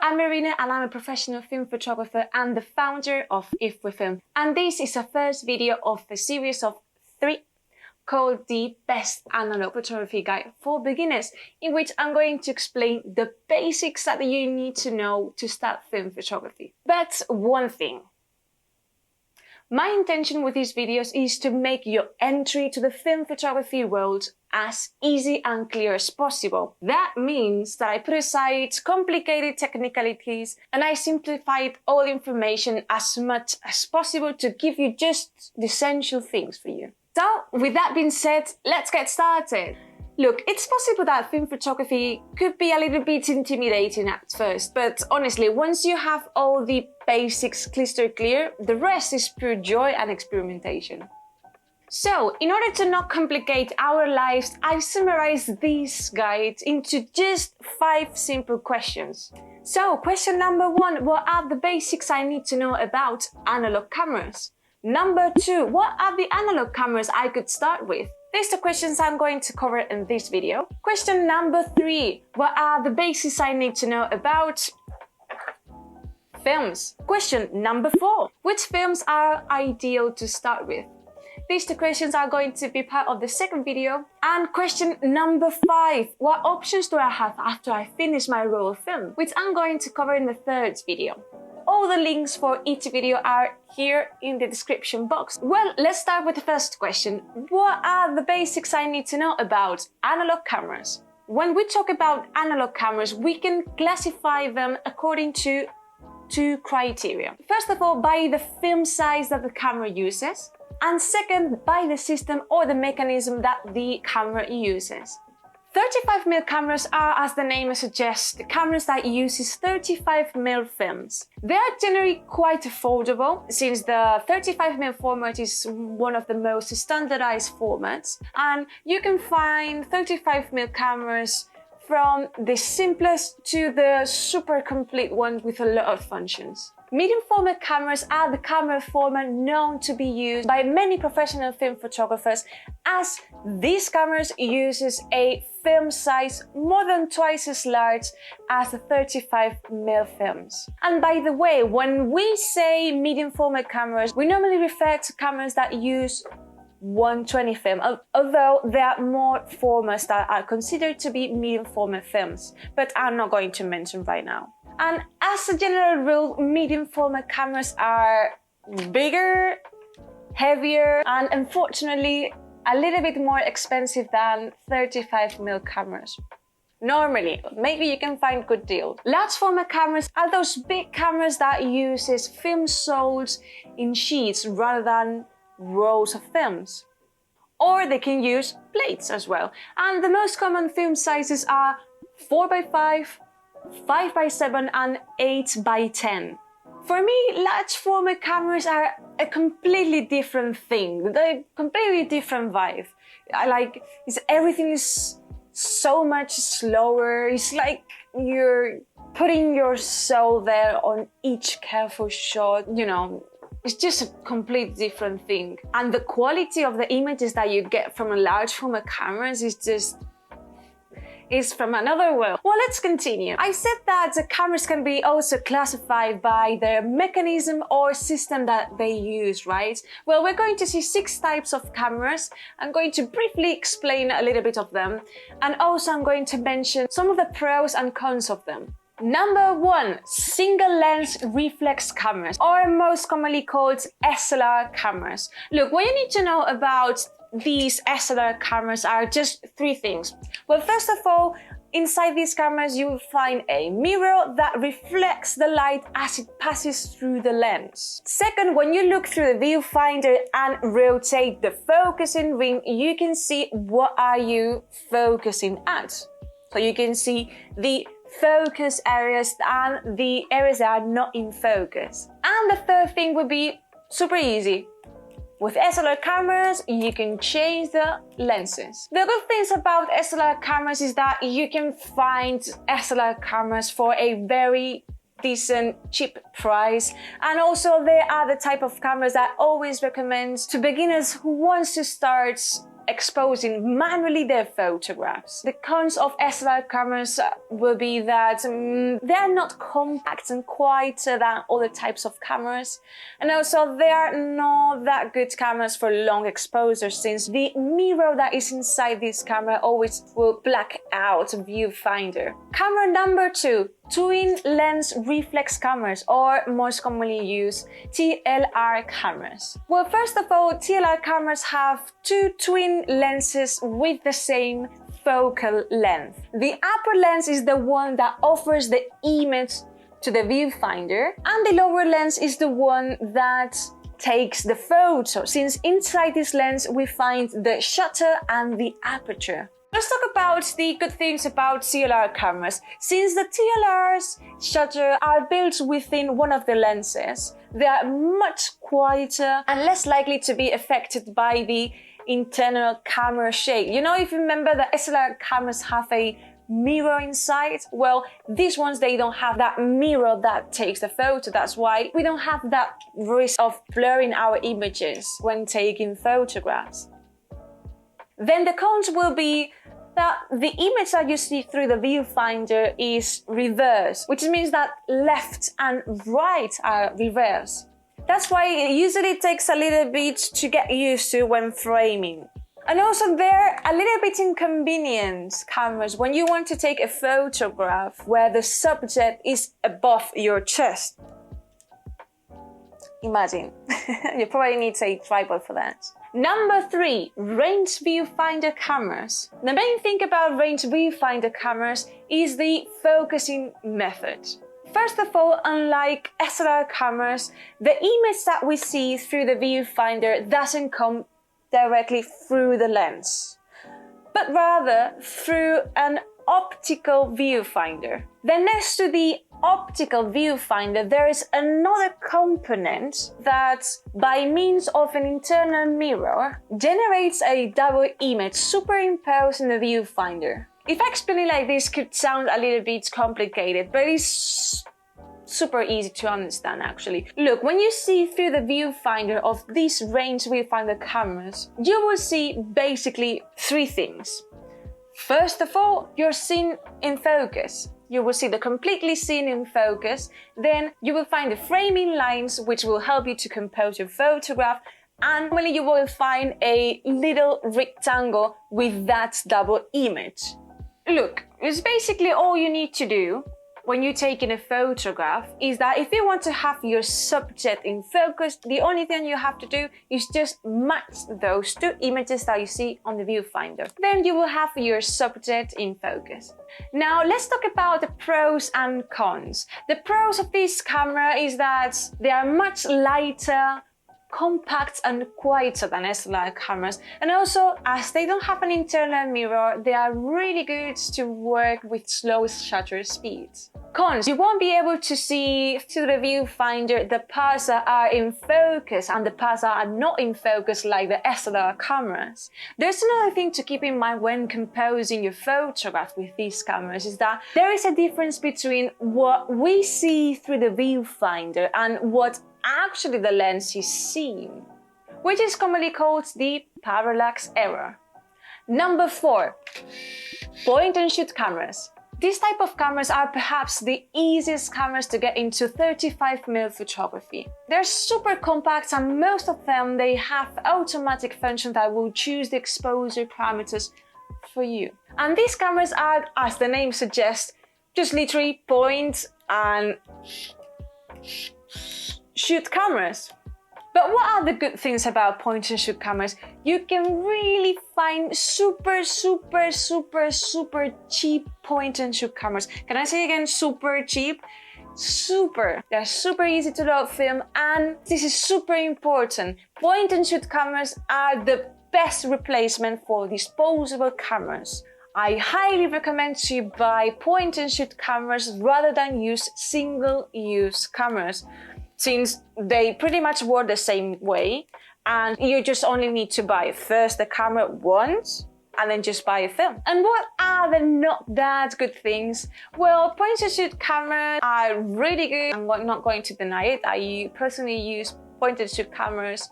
I'm Marina and I'm a professional film photographer and the founder of IFWEFILM. And this is the first video of a series of 3 called the Best Analog Photography Guide for Beginners, in which I'm going to explain the basics that you need to know to start film photography. But one thing. My intention with these videos is to make your entry to the film photography world as easy and clear as possible. That means that I put aside complicated technicalities and I simplified all the information as much as possible to give you just the essential things for you. So, with that being said, let's get started. Look, it's possible that film photography could be a little bit intimidating at first, but honestly, once you have all the basics crystal clear, the rest is pure joy and experimentation. So, in order to not complicate our lives, I've summarized this guide into just 5 simple questions. So, question number 1, what are the basics I need to know about analog cameras? Number 2, what are the analog cameras I could start with? These are the questions I'm going to cover in this video. Question number 3, what are the basics I need to know about films? Question number 4, which films are ideal to start with? These 2 questions are going to be part of the second video. And question number 5, what options do I have after I finish my roll of film? Which I'm going to cover in the third video. All the links for each video are here in the description box. Well, let's start with the first question. What are the basics I need to know about analog cameras? When we talk about analog cameras, we can classify them according to 2 criteria. First of all, by the film size that the camera uses, and second, by the system or the mechanism that the camera uses. 35mm cameras are, as the name suggests, cameras that uses 35mm films. They are generally quite affordable, since the 35mm format is one of the most standardized formats, and you can find 35mm cameras from the simplest to the super complete ones with a lot of functions. Medium format cameras are the camera format known to be used by many professional film photographers, as these cameras uses a film size more than twice as large as the 35mm films. And by the way, when we say medium format cameras, we normally refer to cameras that use 120 film, although there are more formats that are considered to be medium format films, but I'm not going to mention right now. And as a general rule, medium format cameras are bigger, heavier, and unfortunately a little bit more expensive than 35mm cameras. Normally, maybe you can find good deals. Large format cameras are those big cameras that uses film sold in sheets rather than rolls of films. Or they can use plates as well. And the most common film sizes are 4x5, 5x7 and 8x10. For me, large format cameras are a completely different thing. They're a completely different vibe. Everything is so much slower. It's like you're putting your soul there on each careful shot, you know. It's just a complete different thing. And the quality of the images that you get from a large format cameras is from another world. Well, let's continue. I said that the cameras can be also classified by the mechanism or system that they use, right? Well, we're going to see 6 types of cameras. I'm going to briefly explain a little bit of them, and also I'm going to mention some of the pros and cons of them. Number 1, single lens reflex cameras, or most commonly called SLR cameras. Look, what you need to know about these SLR cameras are just 3 things. Well, first of all, inside these cameras you will find a mirror that reflects the light as it passes through the lens. Second, when you look through the viewfinder and rotate the focusing ring, you can see what are you focusing at. So you can see the focus areas and the areas that are not in focus. And the third thing would be super easy. With SLR cameras, you can change the lenses. The good things about SLR cameras is that you can find SLR cameras for a very decent, cheap price. And also they are the type of cameras that I always recommend to beginners who wants to start exposing manually their photographs. The cons of SLR cameras will be that they're not compact and quieter than other types of cameras, and also they are not that good cameras for long exposure, since the mirror that is inside this camera always will black out viewfinder. Camera number 2, twin lens reflex cameras, or most commonly used TLR cameras. Well, first of all, TLR cameras have 2 twin lenses with the same focal length. The upper lens is the one that offers the image to the viewfinder, and the lower lens is the one that takes the photo, since inside this lens we find the shutter and the aperture. Let's talk about the good things about TLR cameras. Since the TLR's shutter are built within one of the lenses, they are much quieter and less likely to be affected by the internal camera shake. You know, if you remember, the SLR cameras have a mirror inside. Well, these ones, they don't have that mirror that takes the photo. That's why we don't have that risk of blurring our images when taking photographs. Then the cons will be that the image that you see through the viewfinder is reversed, which means that left and right are reversed. That's why it usually takes a little bit to get used to when framing. And also they're a little bit inconvenient cameras when you want to take a photograph where the subject is above your chest. Imagine, you probably need a tripod for that. Number 3, range viewfinder cameras. The main thing about range viewfinder cameras is the focusing method. First of all, unlike SLR cameras, the image that we see through the viewfinder doesn't come directly through the lens, but rather through an optical viewfinder. Then next to the optical viewfinder, there is another component that, by means of an internal mirror, generates a double image superimposed in the viewfinder. If I explain it like this, could sound a little bit complicated, but it's super easy to understand actually. Look, when you see through the viewfinder of these range viewfinder cameras, you will see basically 3 things. First of all, you're seen in focus. You will see the completely seen in focus. Then you will find the framing lines, which will help you to compose your photograph. And finally, you will find a little rectangle with that double image. Look, it's basically all you need to do when you're taking a photograph is that if you want to have your subject in focus, the only thing you have to do is just match those 2 images that you see on the viewfinder. Then you will have your subject in focus. Now let's talk about the pros and cons. The pros of this camera is that they are much lighter, compact and quieter than SLR cameras, and also as they don't have an internal mirror, they are really good to work with slow shutter speeds. Cons: you won't be able to see through the viewfinder the parts that are in focus and the parts that are not in focus like the SLR cameras. There's another thing to keep in mind when composing your photograph with these cameras is that there is a difference between what we see through the viewfinder and what actually the lens is seeing, which is commonly called the parallax error. Number 4, point and shoot cameras. These type of cameras are perhaps the easiest cameras to get into 35mm photography. They're super compact and most of them, they have automatic function that will choose the exposure parameters for you. And these cameras are, as the name suggests, just literally point and shoot cameras. But what are the good things about point and shoot cameras? You can really find super cheap point and shoot cameras. Can I say again, super cheap? Super. They're super easy to load film, and this is super important. Point and shoot cameras are the best replacement for disposable cameras. I highly recommend to buy point and shoot cameras rather than use single-use cameras, since they pretty much work the same way, and you just only need to buy first the camera once and then just buy a film. And what are the not that good things? Well, point and shoot cameras are really good. I'm not going to deny it. I personally use point and shoot cameras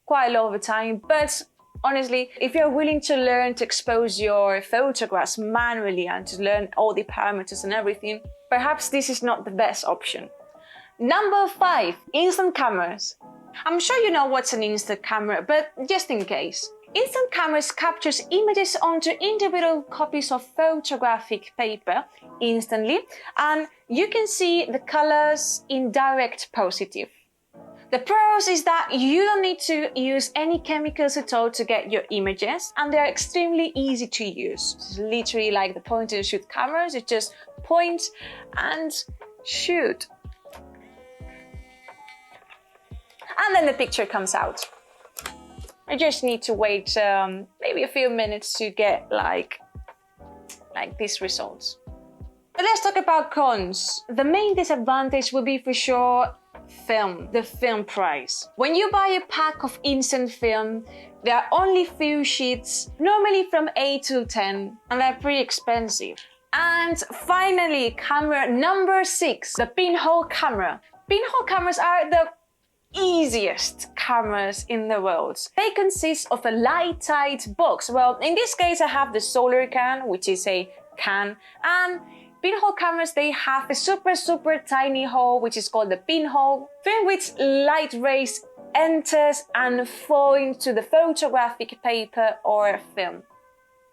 quite a lot of the time, but Honestly, if you're willing to learn to expose your photographs manually and to learn all the parameters and everything, perhaps this is not the best option. Number 5, instant cameras. I'm sure you know what's an instant camera, but just in case. Instant cameras captures images onto individual copies of photographic paper instantly, and you can see the colors in direct positive. The pros is that you don't need to use any chemicals at all to get your images, and they're extremely easy to use. It's literally like the point and shoot cameras. You just point and shoot. And then the picture comes out. I just need to wait maybe a few minutes to get like these results. But let's talk about cons. The main disadvantage will be for sure film, the film price. When you buy a pack of instant film, there are only few sheets, normally from 8 to 10, and they're pretty expensive. And finally, camera number 6, the pinhole camera. Pinhole cameras are the easiest cameras in the world. They consist of a light tight box. Well, in this case I have the solar can, which is a can, and pinhole cameras, they have a super tiny hole, which is called the pinhole, through which light rays enters and fall into the photographic paper or film.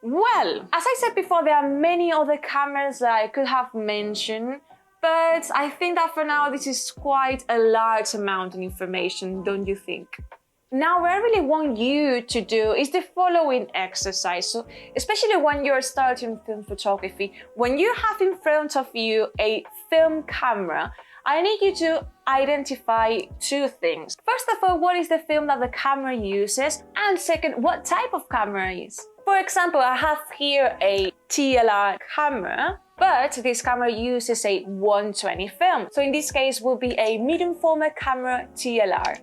Well, as I said before, there are many other cameras that I could have mentioned, but I think that for now this is quite a large amount of information, don't you think? Now, what I really want you to do is the following exercise. So, especially when you're starting film photography, when you have in front of you a film camera, I need you to identify 2 things. First of all, what is the film that the camera uses? And second, what type of camera it is? For example, I have here a TLR camera, but this camera uses a 120 film. So in this case will be a medium format camera TLR.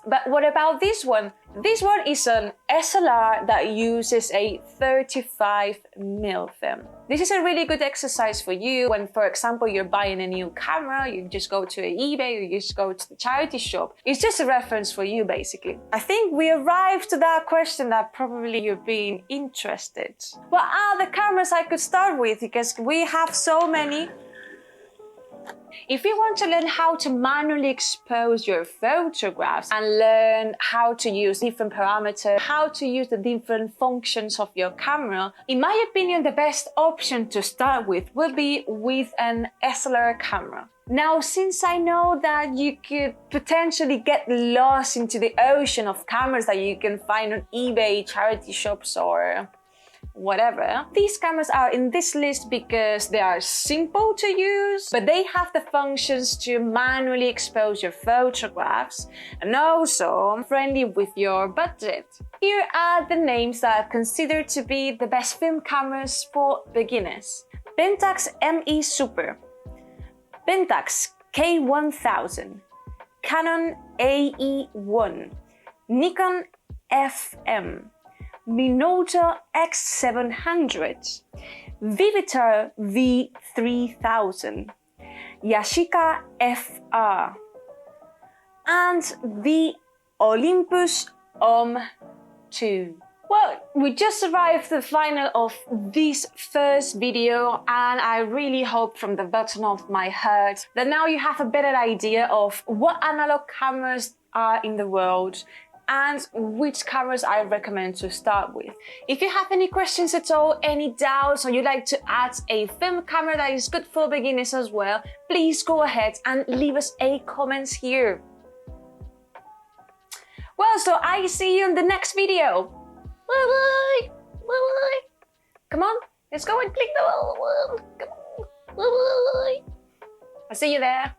But what about this one? This one is an SLR that uses a 35mm film. This is a really good exercise for you when, for example, you're buying a new camera, you just go to eBay or you just go to the charity shop. It's just a reference for you, basically. I think we arrived to that question that probably you're being interested. What are the cameras I could start with? Because we have so many. If you want to learn how to manually expose your photographs and learn how to use different parameters, how to use the different functions of your camera, in my opinion, the best option to start with will be with an SLR camera. Now, since I know that you could potentially get lost into the ocean of cameras that you can find on eBay, charity shops, or whatever, these cameras are in this list because they are simple to use, but they have the functions to manually expose your photographs and also friendly with your budget. Here are the names that are considered to be the best film cameras for beginners. Pentax ME Super, Pentax K1000, Canon AE1, Nikon FM, Minolta X700, Vivitar V3000, Yashica FR, and the Olympus OM2. Well, we just arrived at the final of this first video, and I really hope from the bottom of my heart that now you have a better idea of what analog cameras are in the world and which cameras I recommend to start with. If you have any questions at all, any doubts, or you'd like to add a film camera that is good for beginners as well, please go ahead and leave us a comment here. Well, so I see you in the next video. Bye bye! Bye bye! Come on, let's go and click the bell. Come on. Bye bye! I'll see you there.